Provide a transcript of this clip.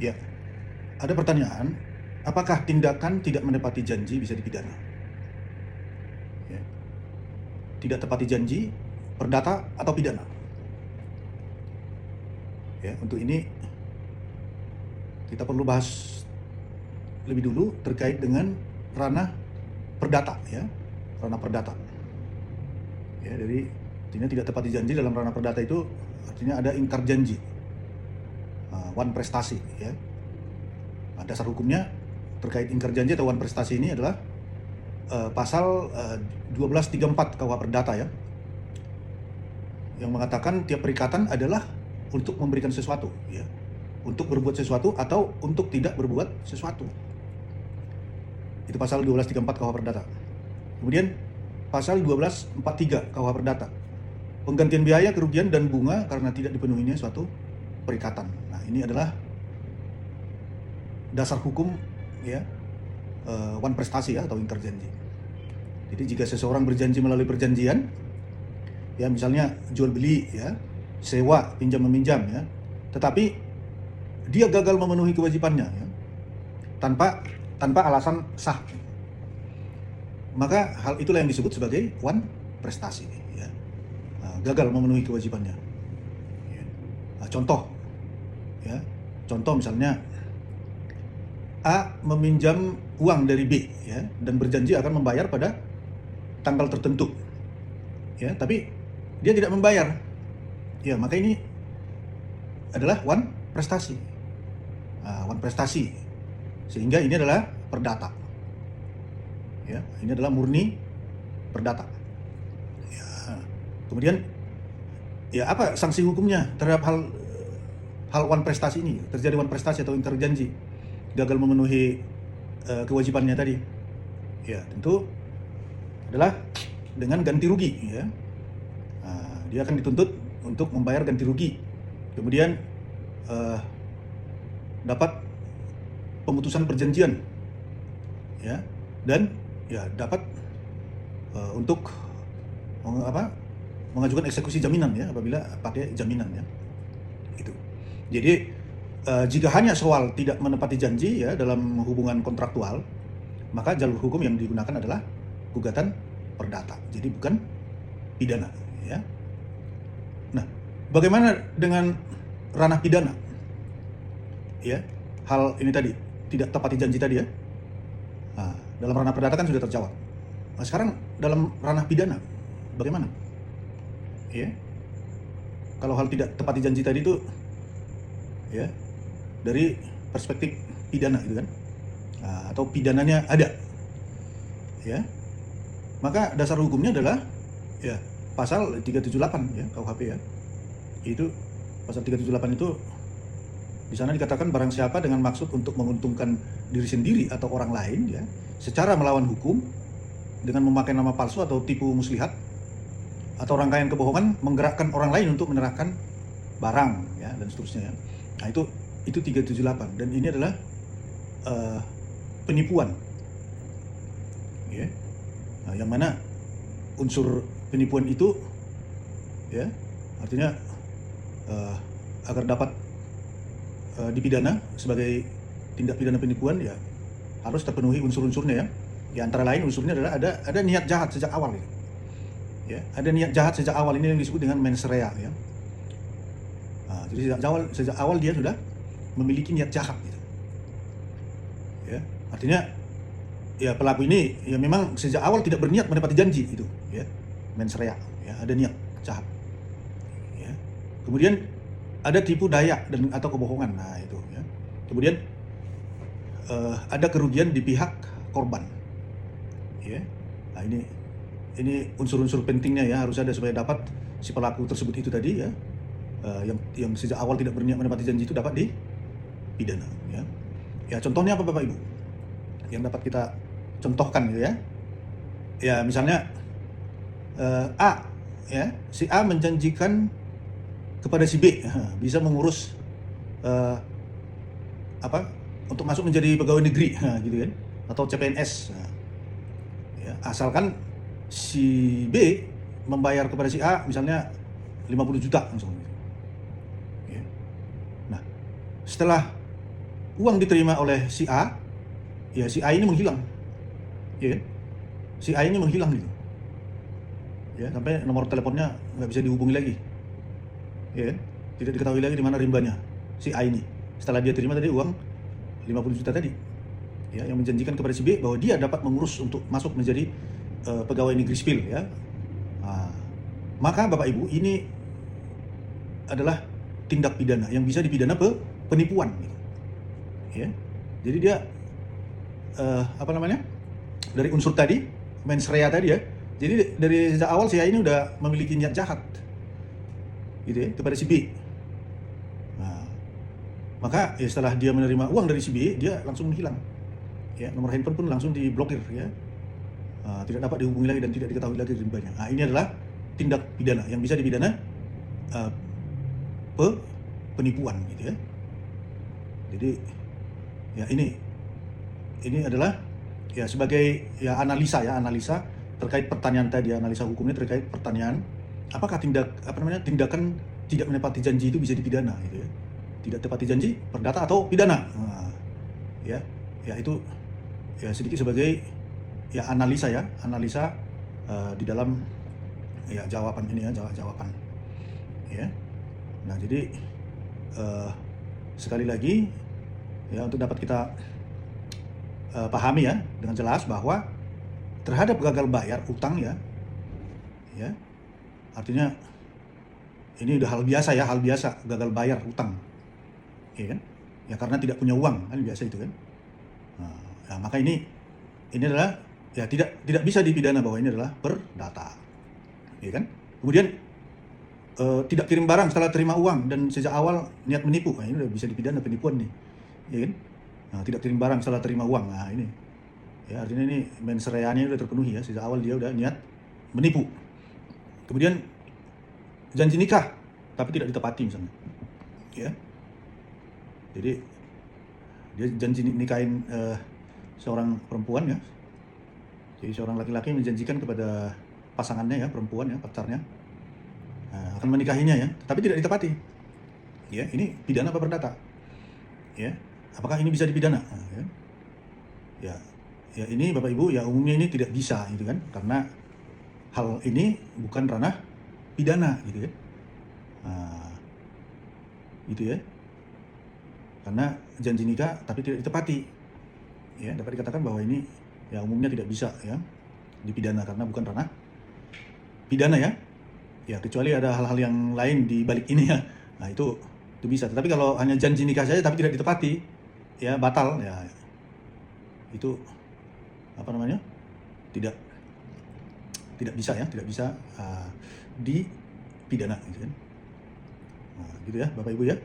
Ya, ada pertanyaan, apakah tindakan tidak menepati janji bisa dipidana? Ya. Tidak tepati janji, perdata atau pidana? Ya, untuk ini kita perlu bahas lebih dulu terkait dengan ranah perdata, ya, ranah perdata. Ya, jadi artinya tidak tepati janji dalam ranah perdata itu artinya ada ingkar janji, wan prestasi, ya. Nah, dasar hukumnya terkait ingkar janji atau wan prestasi ini adalah pasal 1234 KUH Perdata, ya, yang mengatakan tiap perikatan adalah untuk memberikan sesuatu, ya, untuk berbuat sesuatu atau untuk tidak berbuat sesuatu. Itu pasal 1234 KUH Perdata. Kemudian pasal 1243 KUH Perdata, penggantian biaya, kerugian, dan bunga karena tidak dipenuhinya suatu perikatan. Nah, ini adalah dasar hukum, ya, wan prestasi, ya, atau ingkar janji. Jadi jika seseorang berjanji melalui perjanjian, ya, misalnya jual beli, ya, sewa, pinjam meminjam, ya, tetapi dia gagal memenuhi kewajibannya, ya, tanpa alasan sah, maka hal itulah yang disebut sebagai wan prestasi, ya. Gagal memenuhi kewajibannya, ya. Contoh, ya, contoh misalnya A meminjam uang dari B, ya, dan berjanji akan membayar pada tanggal tertentu, ya, tapi dia tidak membayar, ya, maka ini adalah wan prestasi, wan prestasi, sehingga ini adalah perdata, ya, ini adalah murni perdata, ya. Kemudian, ya, apa sanksi hukumnya terhadap hal wan prestasi ini, terjadi wan prestasi atau ingkar janji, gagal memenuhi kewajibannya tadi, ya, tentu adalah dengan ganti rugi, ya. Dia akan dituntut untuk membayar ganti rugi, kemudian dapat pemutusan perjanjian, ya, dan ya dapat untuk mengajukan eksekusi jaminan, ya, apabila pakai jaminan, ya, itu. Jadi jika hanya soal tidak menepati janji, ya, dalam hubungan kontraktual, maka jalur hukum yang digunakan adalah gugatan perdata, jadi bukan pidana, ya. Nah, bagaimana dengan ranah pidana? Ya, hal ini tadi, tidak tepati janji tadi, ya. Dalam ranah perdata kan sudah terjawab. Nah, sekarang dalam ranah pidana bagaimana? Ya, kalau hal tidak tepati janji tadi itu, ya, dari perspektif pidana gitu kan, atau pidananya ada, ya, maka dasar hukumnya adalah, ya, pasal 378, ya, KUHP, ya. Itu pasal 378 itu di sana dikatakan barang siapa dengan maksud untuk menguntungkan diri sendiri atau orang lain, ya, secara melawan hukum dengan memakai nama palsu atau tipu muslihat atau rangkaian kebohongan menggerakkan orang lain untuk menyerahkan barang, ya, dan seterusnya, ya. Nah, itu 378, dan ini adalah penipuan, ya. Nah, yang mana unsur penipuan itu, ya, artinya agar dapat dipidana sebagai tindak pidana penipuan, ya, harus terpenuhi unsur-unsurnya, ya. Di antara lain unsurnya adalah ada niat jahat sejak awal, ya. Ada niat jahat sejak awal, ini yang disebut dengan mens rea, ya. Jadi sejak awal dia sudah memiliki niat jahat, gitu. Ya, artinya, ya, pelaku ini, ya, memang sejak awal tidak berniat menepati janji itu, ya, mens rea, ya, ada niat jahat, ya. Kemudian ada tipu daya dan atau kebohongan, nah itu, ya. Kemudian ada kerugian di pihak korban, ya. Nah, ini unsur-unsur pentingnya, ya, harus ada supaya dapat si pelaku tersebut itu tadi, ya, yang sejak awal tidak berniat menepati janji itu dapat dipidana, ya. Ya, contohnya apa Bapak Ibu yang dapat kita contohkan, gitu, ya. Ya, misalnya A, ya, si A menjanjikan kepada si B bisa mengurus untuk masuk menjadi pegawai negeri, gitu kan, atau CPNS, ya, asalkan si B membayar kepada si A misalnya 50 juta misalnya, ya. Nah, setelah uang diterima oleh si A, ya si A ini menghilang, ya kan? Si A ini menghilang gitu, ya sampai nomor teleponnya nggak bisa dihubungi lagi, ya kan? Tidak diketahui lagi di mana rimbanya si A ini. Setelah dia terima tadi uang 50 juta tadi, ya, yang menjanjikan kepada si B bahwa dia dapat mengurus untuk masuk menjadi pegawai negeri sipil, ya. Nah, maka Bapak Ibu, ini adalah tindak pidana yang bisa dipidana penipuan, gitu. Ya. Jadi dia dari unsur tadi, mens rea tadi, ya. Jadi dari sejak awal si A ini udah memiliki niat jahat, gitu ya, kepada si B. Nah, maka ya setelah dia menerima uang dari si B, dia langsung menghilang. Ya, nomor handphone pun langsung diblokir, ya. Tidak dapat dihubungi lagi dan tidak diketahui lagi rimbanya. Nah, ini adalah tindak pidana yang bisa dipidana penipuan, gitu ya. Jadi ya ini adalah ya sebagai ya analisa terkait pertanyaan tadi, analisa hukumnya terkait pertanyaan apakah tindakan tidak menepati janji itu bisa dipidana, gitu ya. Tidak tepati janji, perdata atau pidana. Nah, ya itu ya sedikit sebagai ya analisa di dalam ya jawaban ini, ya, jawaban, ya. Nah, jadi sekali lagi ya, untuk dapat kita pahami ya dengan jelas bahwa terhadap gagal bayar utang, ya artinya ini udah hal biasa gagal bayar utang, ya kan, ya karena tidak punya uang, kan biasa itu kan. Nah, maka ini adalah ya tidak bisa dipidana bahwa ini adalah perdata, ya kan. Kemudian tidak kirim barang setelah terima uang dan sejak awal niat menipu, nah ini udah bisa dipidana penipuan nih, ya kan. Nah, tidak kirim barang setelah terima uang, nah ini ya artinya ini mens rea-nya udah terpenuhi, ya, sejak awal dia udah niat menipu. Kemudian janji nikah tapi tidak ditepati misalnya, ya. Jadi dia janji nikahin seorang perempuan, ya. Jadi seorang laki-laki menjanjikan kepada pasangannya, ya, perempuan, ya, pacarnya, akan menikahinya, ya, tapi tidak ditepati. Ya, ini pidana apa perdata? Ya, apakah ini bisa dipidana? Nah, ya ini Bapak Ibu, ya umumnya ini tidak bisa, gitu kan, karena hal ini bukan ranah pidana, gitu ya. Nah, gitu ya. Karena janji nikah tapi tidak ditepati, ya dapat dikatakan bahwa ini ya umumnya tidak bisa, ya, dipidana karena bukan ranah pidana, ya. Ya kecuali ada hal-hal yang lain di balik ini, ya. Nah, itu bisa. Tapi kalau hanya janji nikah saja tapi tidak ditepati, ya batal, ya itu tidak bisa, ya, tidak bisa dipidana, gitu kan. Nah, gitu ya Bapak Ibu, ya.